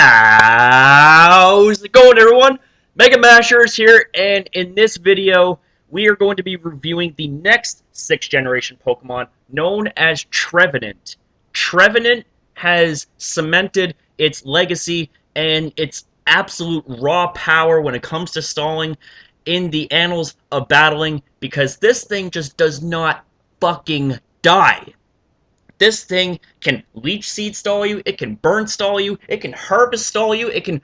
How's it going, everyone? Mega Mashers here, and in this video, we are going to be reviewing the next 6th generation Pokemon known as Trevenant. Trevenant has cemented its legacy and its absolute raw power when it comes to stalling in the annals of battling because this thing just does not fucking die. This thing can leech seed stall you, it can burn stall you, it can harvest stall you, it can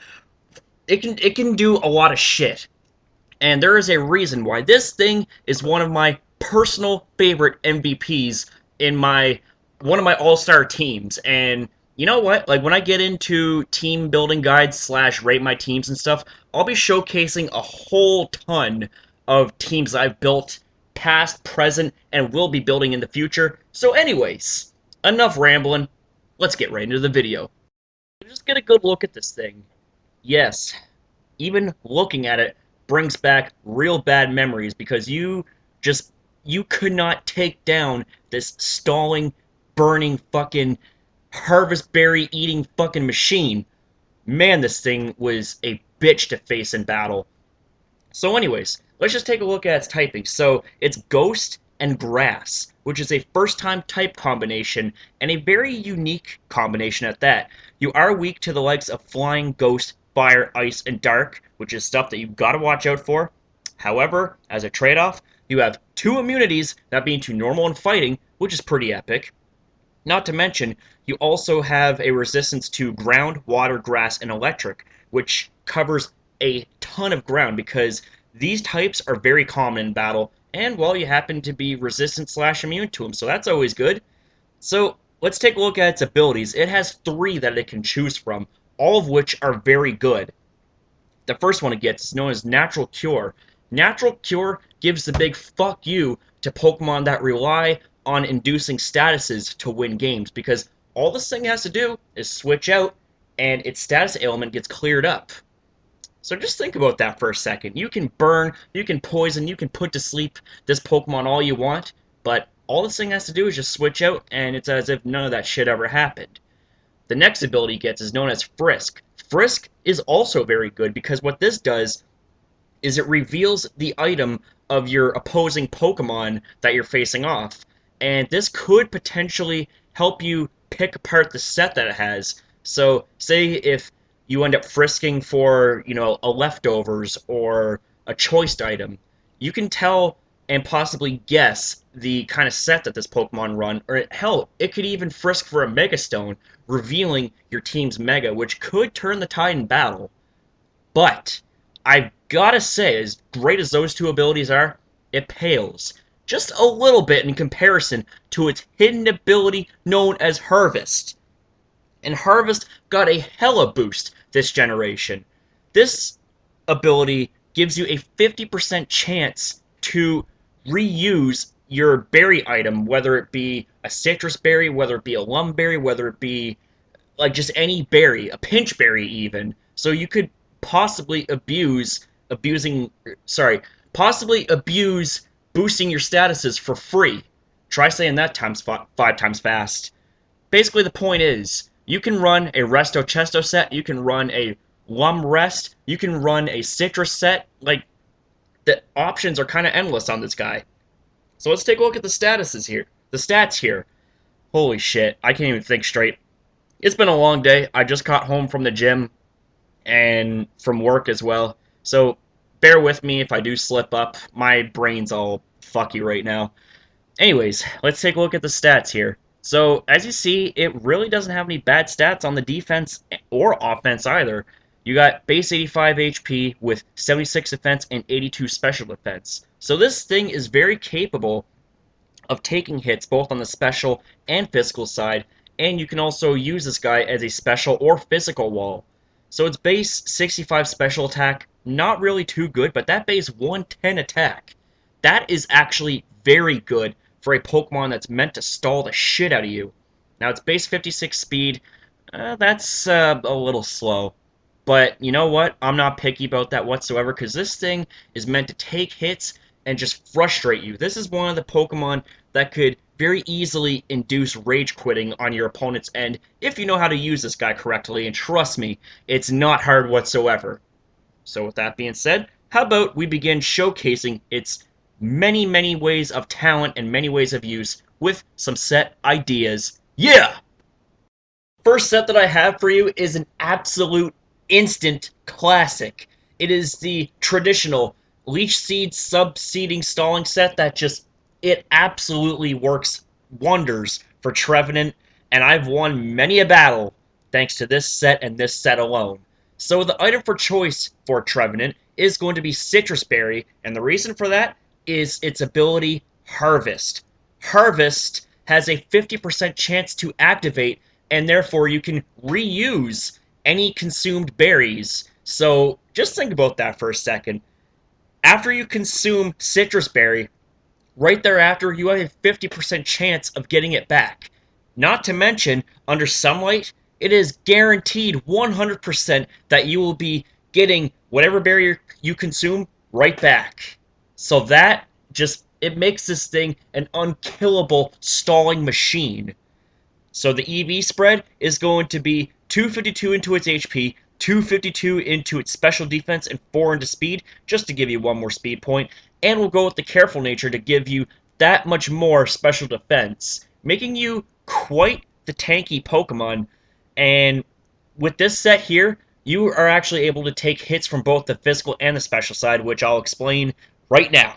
do a lot of shit. And there is a reason why this thing is one of my personal favorite MVPs in my one of my all-star teams. And you know what? Like when I get into team building guides slash rate my teams and stuff, I'll be showcasing a whole ton of teams I've built past, present, and will be building in the future. So anyways, enough rambling. Let's get right into the video. Just get a good look at this thing. Yes, even looking at it brings back real bad memories because you could not take down this stalling, burning fucking harvest berry eating fucking machine. Man, this thing was a bitch to face in battle. So anyways, let's just take a look at its typing. So it's Ghost and Grass, which is a first-time type combination, and a very unique combination at that. You are weak to the likes of Flying, Ghost, Fire, Ice, and Dark, which is stuff that you've got to watch out for. However, as a trade-off, you have 2 immunities, that being to Normal and Fighting, which is pretty epic. Not to mention, you also have a resistance to Ground, Water, Grass, and Electric, which covers a ton of ground because these types are very common in battle, and well, you happen to be resistant slash immune to them, so that's always good. So let's take a look at its abilities. It has 3 that it can choose from, all of which are very good. The first one it gets is known as Natural Cure. Natural Cure gives the big fuck you to Pokemon that rely on inducing statuses to win games, because all this thing has to do is switch out, and its status ailment gets cleared up. So just think about that for a second. You can burn, you can poison, you can put to sleep this Pokemon all you want, but all this thing has to do is just switch out, and it's as if none of that shit ever happened. The next ability it gets is known as Frisk. Frisk is also very good because what this does is it reveals the item of your opposing Pokemon that you're facing off, and this could potentially help you pick apart the set that it has. So say if you end up frisking for, a leftovers or a choice item, you can tell and possibly guess the kind of set that this Pokemon run, or hell, it could even frisk for a Mega Stone, revealing your team's Mega, which could turn the tide in battle. But I've gotta say, as great as those 2 abilities are, it pales just a little bit in comparison to its hidden ability known as Harvest. And Harvest got a hella boost this generation. This ability gives you a 50% chance to reuse your berry item, whether it be a citrus berry, whether it be a lum berry, whether it be like just any berry, a pinch berry even. So you could possibly possibly abuse boosting your statuses for free. Try saying that 5 times fast. Basically, the point is, you can run a Resto Chesto set, you can run a Lum Rest, you can run a Citrus set. Like, the options are kind of endless on this guy. So let's take a look at the statuses here. The stats here. Holy shit, I can't even think straight. It's been a long day. I just got home from the gym and from work as well. So bear with me if I do slip up. My brain's all fucky right now. Anyways, let's take a look at the stats here. So, as you see, it really doesn't have any bad stats on the defense or offense either. You got base 85 HP with 76 defense and 82 special defense. So this thing is very capable of taking hits both on the special and physical side, and you can also use this guy as a special or physical wall. So its base 65 special attack, not really too good, but that base 110 attack, that is actually very good for a Pokemon that's meant to stall the shit out of you. Now, its base 56 speed, that's a little slow. But you know what? I'm not picky about that whatsoever, because this thing is meant to take hits and just frustrate you. This is one of the Pokemon that could very easily induce rage quitting on your opponent's end if you know how to use this guy correctly, and trust me, it's not hard whatsoever. So with that being said, how about we begin showcasing its many, many ways of talent and many ways of use with some set ideas. Yeah! First set that I have for you is an absolute instant classic. It is the traditional Leech Seed sub-seeding stalling set that it absolutely works wonders for Trevenant, and I've won many a battle thanks to this set and this set alone. So the item for choice for Trevenant is going to be Citrus Berry, and the reason for that is its ability Harvest. Harvest has a 50% chance to activate, and therefore you can reuse any consumed berries. So just think about that for a second. After you consume Citrus Berry, right thereafter you have a 50% chance of getting it back. Not to mention, under Sunlight, it is guaranteed 100% that you will be getting whatever berry you consume right back. So that it makes this thing an unkillable stalling machine. So the EV spread is going to be 252 into its HP, 252 into its special defense, and 4 into speed, just to give you one more speed point. And we'll go with the careful nature to give you that much more special defense, making you quite the tanky Pokemon. And with this set here, you are actually able to take hits from both the physical and the special side, which I'll explain right now.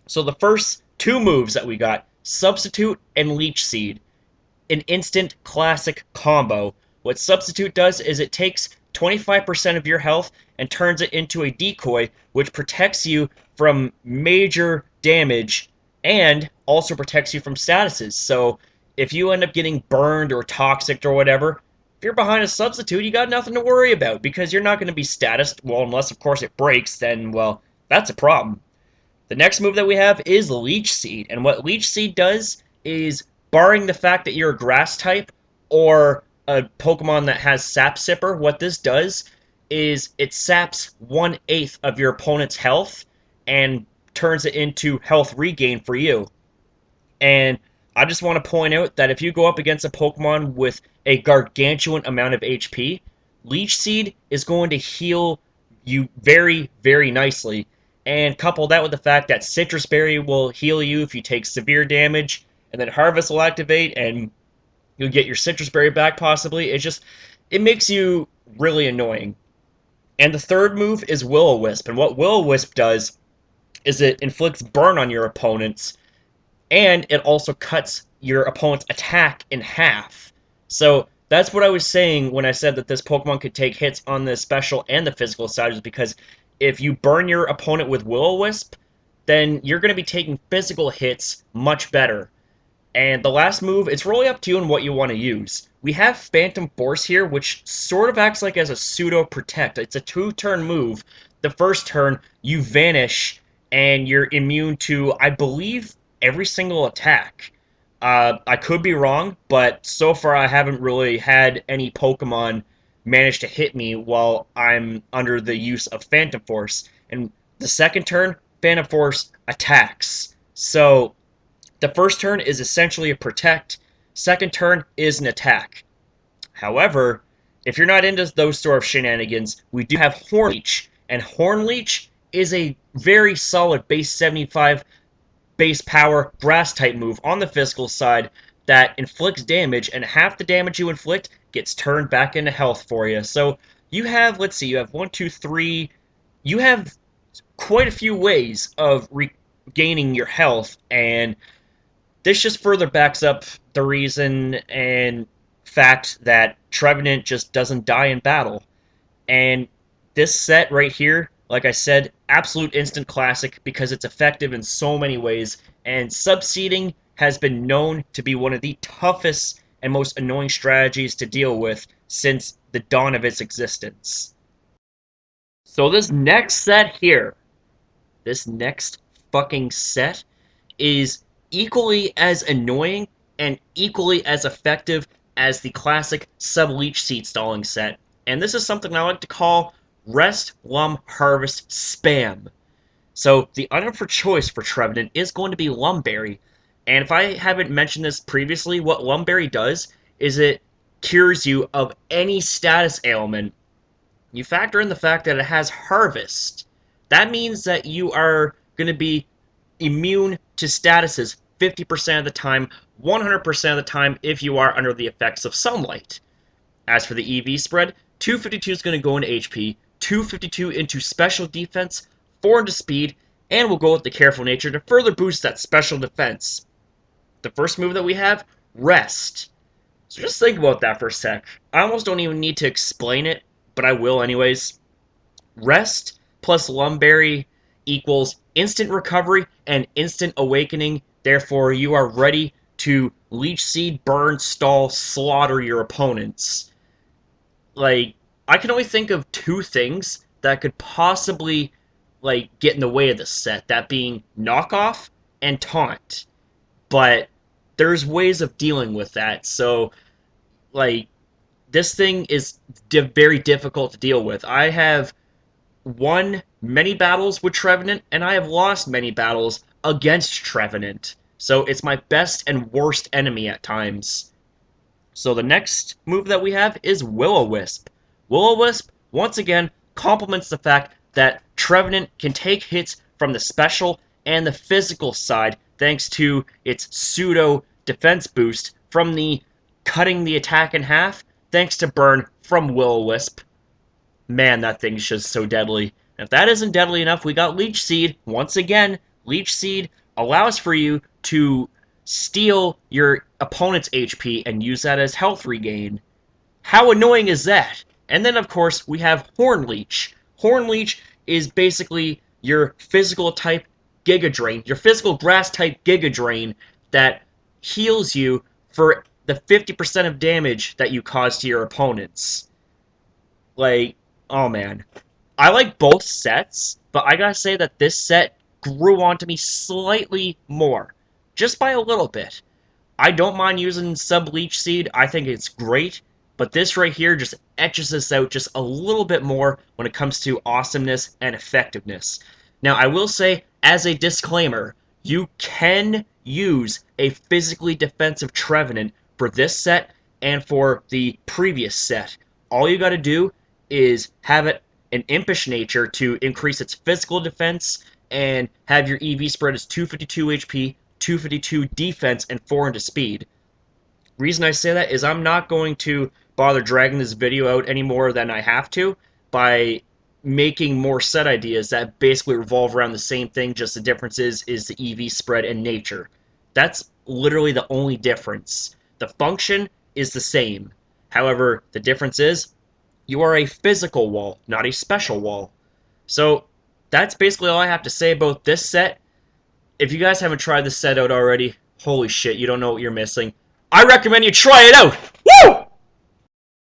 So the first two moves that we got, Substitute and Leech Seed, an instant classic combo. What Substitute does is it takes 25% of your health and turns it into a decoy, which protects you from major damage and also protects you from statuses. So if you end up getting burned or toxic or whatever, if you're behind a Substitute, you got nothing to worry about because you're not going to be statused. Well, unless, of course, it breaks, then, well, that's a problem. The next move that we have is Leech Seed, and what Leech Seed does is, barring the fact that you're a grass type or a Pokemon that has Sap Sipper, what this does is it saps 1/8 of your opponent's health and turns it into health regain for you. And I just want to point out that if you go up against a Pokemon with a gargantuan amount of HP, Leech Seed is going to heal you very, very nicely. And couple that with the fact that Citrus Berry will heal you if you take severe damage, and then Harvest will activate, and you'll get your Citrus Berry back possibly. It makes you really annoying. And the third move is Will-O-Wisp, and what Will-O-Wisp does is it inflicts burn on your opponents, and it also cuts your opponent's attack in half. So that's what I was saying when I said that this Pokemon could take hits on the special and the physical side, is because if you burn your opponent with Will-O-Wisp, then you're going to be taking physical hits much better. And the last move, it's really up to you and what you want to use. We have Phantom Force here, which sort of acts like as a pseudo-protect. It's a 2-turn move. The first turn, you vanish, and you're immune to, I believe, every single attack. I could be wrong, but so far I haven't really had any Pokemon manage to hit me while I'm under the use of Phantom Force. And the second turn, Phantom Force attacks. So the first turn is essentially a protect. Second turn is an attack. However, if you're not into those sort of shenanigans, we do have Horn Leech. And Horn Leech is a very solid base 75 base power grass type move on the physical side that inflicts damage, and half the damage you inflict gets turned back into health for you. So you have, let's see, you have 1, 2, 3. You have quite a few ways of regaining your health, and this just further backs up the reason and fact that Trevenant just doesn't die in battle. And this set right here, like I said, absolute instant classic because it's effective in so many ways, and subseeding has been known to be one of the toughest and most annoying strategies to deal with since the dawn of its existence. So this next set here, this next fucking set is equally as annoying and equally as effective as the classic sub-leech seed stalling set. And this is something I like to call Rest, Lum, Harvest, Spam. So the item for choice for Trevenant is going to be Lumberry. And if I haven't mentioned this previously, what Lumberry does is it cures you of any status ailment. You factor in the fact that it has Harvest. That means that you are going to be immune to statuses 50% of the time, 100% of the time if you are under the effects of sunlight. As for the EV spread, 252 is going to go into HP, 252 into special defense, 4 into speed, and we'll go with the careful nature to further boost that special defense. The first move that we have, Rest. So just think about that for a sec. I almost don't even need to explain it, but I will anyways. Rest plus Lumberry equals instant recovery and instant awakening. Therefore, you are ready to Leech Seed, burn, stall, slaughter your opponents. Like, I can only think of two things that could possibly, like, get in the way of this set. That being Knockoff and Taunt. But there's ways of dealing with that. So, like, this thing is very difficult to deal with. I have won many battles with Trevenant, and I have lost many battles against Trevenant. So it's my best and worst enemy at times. So the next move that we have is Will-O-Wisp. Will-O-Wisp, once again, complements the fact that Trevenant can take hits from the special and the physical side thanks to its pseudo defense boost from the cutting the attack in half thanks to burn from Will-O-Wisp. Man, that thing's just so deadly. And if that isn't deadly enough, we got Leech Seed. Once again, Leech Seed allows for you to steal your opponent's HP and use that as health regain. How annoying is that? And then, of course, we have Horn Leech. Horn Leech is basically your physical type Giga Drain, your physical grass type Giga Drain that heals you for the 50% of damage that you cause to your opponents. Like, oh man. I like both sets, but I gotta say that this set grew onto me slightly more. Just by a little bit. I don't mind using Sub-Leech Seed, I think it's great, but this right here just etches this out just a little bit more when it comes to awesomeness and effectiveness. Now, I will say, as a disclaimer, you can use a physically defensive Trevenant for this set and for the previous set. All you gotta do is have it an impish nature to increase its physical defense and have your EV spread as 252 HP, 252 defense, and 4 into speed. Reason I say that is I'm not going to bother dragging this video out any more than I have to by making more set ideas that basically revolve around the same thing, just the difference is the EV spread and nature. That's literally the only difference. The function is the same. However, the difference is you are a physical wall, not a special wall. So that's basically all I have to say about this set. If you guys haven't tried this set out already, holy shit, you don't know what you're missing. I recommend you try it out! Woo!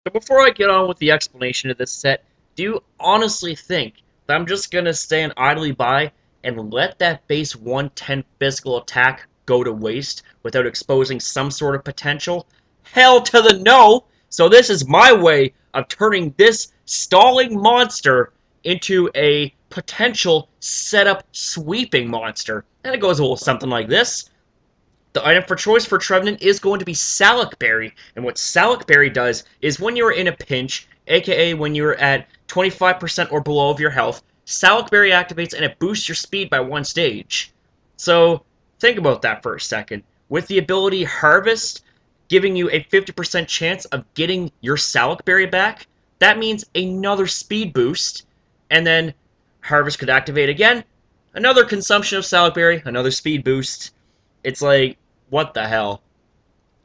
So before I get on with the explanation of this set, do you honestly think that I'm just gonna stand idly by and let that base 110 physical attack go to waste without exposing some sort of potential? Hell to the no! So this is my way of turning this stalling monster into a potential setup sweeping monster. And it goes a little something like this. The item for choice for Trevenant is going to be Salac Berry. And what Salac Berry does is when you're in a pinch, aka when you're at 25% or below of your health, Salac Berry activates and it boosts your speed by 1 stage. So think about that for a second. With the ability Harvest giving you a 50% chance of getting your Salac Berry back, that means another speed boost, and then Harvest could activate again, another consumption of Salac Berry, another speed boost. It's like, what the hell?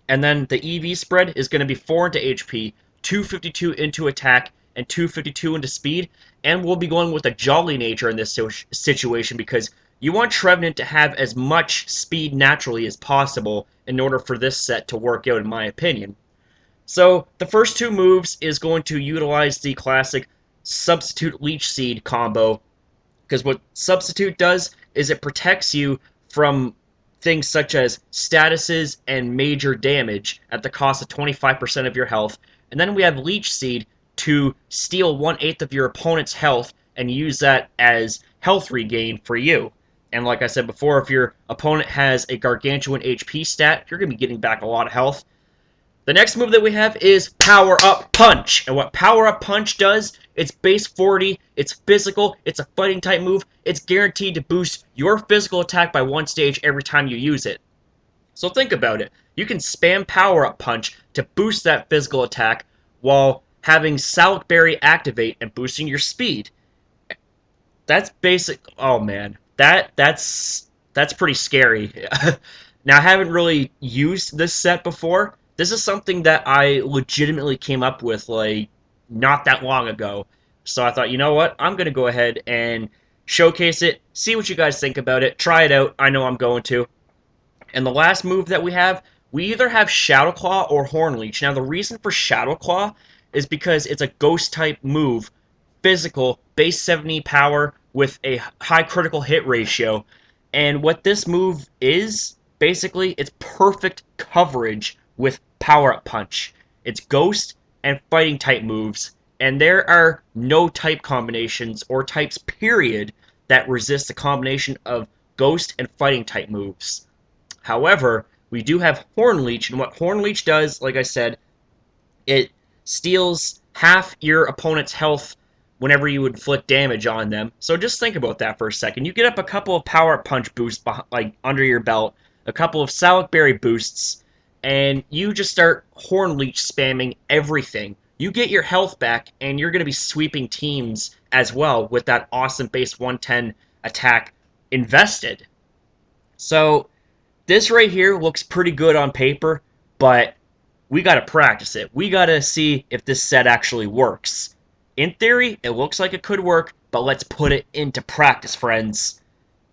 And then the EV spread is going to be 4 into HP, 252 into attack, and 252 into speed, and we'll be going with a Jolly nature in this situation because you want Trevenant to have as much speed naturally as possible in order for this set to work out, in my opinion. So, the first two moves is going to utilize the classic Substitute Leech Seed combo, because what Substitute does is it protects you from things such as statuses and major damage at the cost of 25% of your health, and then we have Leech Seed to steal 1/8 of your opponent's health and use that as health regain for you. And like I said before, if your opponent has a gargantuan HP stat, you're going to be getting back a lot of health. The next move that we have is Power Up Punch. And what Power Up Punch does, it's base 40, it's physical, it's a fighting type move, it's guaranteed to boost your physical attack by 1 stage every time you use it. So think about it. You can spam Power Up Punch to boost that physical attack while having Salic Berry activate and boosting your speed. That's basic. Oh man, that's pretty scary. Now I haven't really used this set before. This is something that I legitimately came up with like not that long ago. So I thought, you know what? I'm gonna go ahead and showcase it, see what you guys think about it, try it out. I know I'm going to. And the last move that we either have Shadow Claw or Horn Leech. Now the reason for Shadow Claw is because it's a ghost type move, physical, base 70 power with a high critical hit ratio. And what this move is, basically, it's perfect coverage with Power Up Punch. It's ghost and fighting type moves, and there are no type combinations or types period that resist the combination of ghost and fighting type moves. However, we do have Horn Leech, and what Horn Leech does, like I said, it steals half your opponent's health whenever you inflict damage on them. So just think about that for a second. You get up a couple of Power Punch boosts like under your belt, a couple of Salic Berry boosts, and you just start Horn Leech spamming everything. You get your health back, and you're going to be sweeping teams as well with that awesome base 110 attack invested. So this right here looks pretty good on paper, but we got to practice it. We got to see if this set actually works. In theory, it looks like it could work, but let's put it into practice, friends.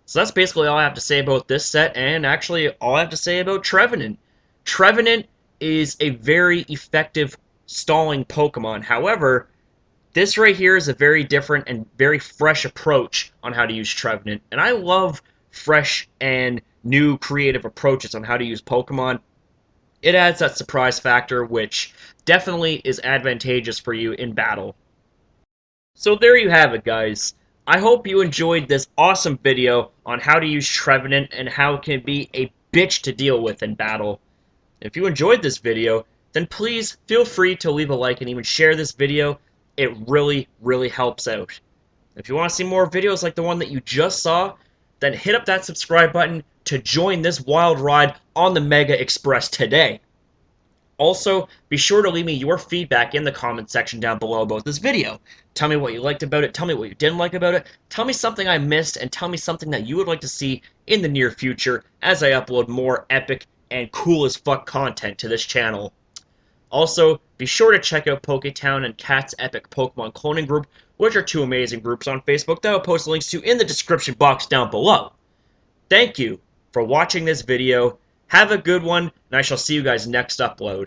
So that's basically all I have to say about this set, and actually all I have to say about Trevenant. Trevenant is a very effective stalling Pokemon. However, this right here is a very different and very fresh approach on how to use Trevenant, and I love fresh and new creative approaches on how to use Pokemon. It adds that surprise factor, which definitely is advantageous for you in battle. So there you have it, guys. I hope you enjoyed this awesome video on how to use Trevenant and how it can be a bitch to deal with in battle. If you enjoyed this video, then please feel free to leave a like and even share this video. It really, really helps out. If you want to see more videos like the one that you just saw, then hit up that subscribe button to join this wild ride on the Mega Express today. Also, be sure to leave me your feedback in the comment section down below about this video. Tell me what you liked about it, tell me what you didn't like about it, tell me something I missed, and tell me something that you would like to see in the near future as I upload more epic and cool as fuck content to this channel. Also, be sure to check out Poketown and Cat's Epic Pokemon Cloning Group, which are two amazing groups on Facebook that I'll post links to in the description box down below. Thank you for watching this video. Have a good one, and I shall see you guys next upload.